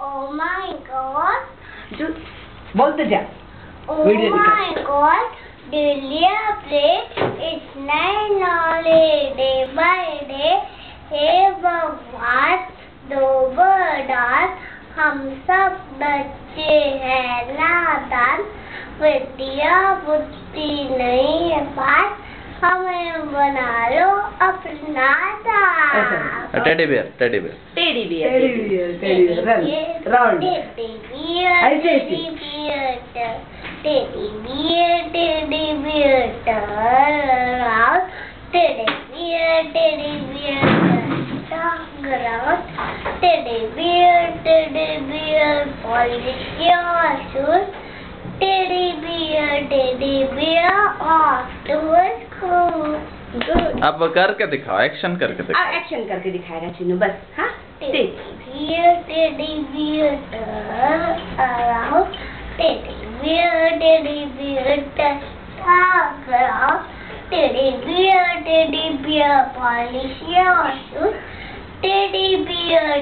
Oh my God. जो बोलते जा। Oh my God. Delia play it's night only day by day. Hey भगवान दो बरदान हम सब बच्चे हैं नादान विद्या बुद्धि नहीं है पास हमें बना लो अपना दास। Teddy bear round teddy bear round teddy bear polish your shoes. Teddy bear off to school. Good. अब करके दिखाओ, एक्शन करके दिखाओ। अब एक्शन करके दिखाएगा चिन्नू बस। हाँ Teddy bear around. Teddy bear talk around. Teddy bear polish your shoes. Teddy bear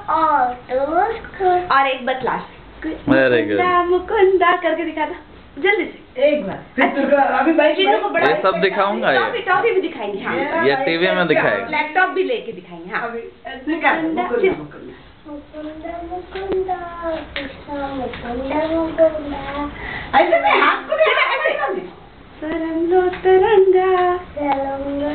off to school. और एक बार लास्ट। Very good. मुकुंदा करके दिखाना जल्दी से एक बार। अभी चिन्नू को बड़ा ये सब दिखाऊंगा ये। टॉफी भी दिखाएंगे। हाँ ये टीवी में दिखाएगा। लैपटॉप भी लेके दिखाएंगे। हाँ मुकुंदा ऐसे में हाथ को ऐसे सरंगो तरंगा Salonga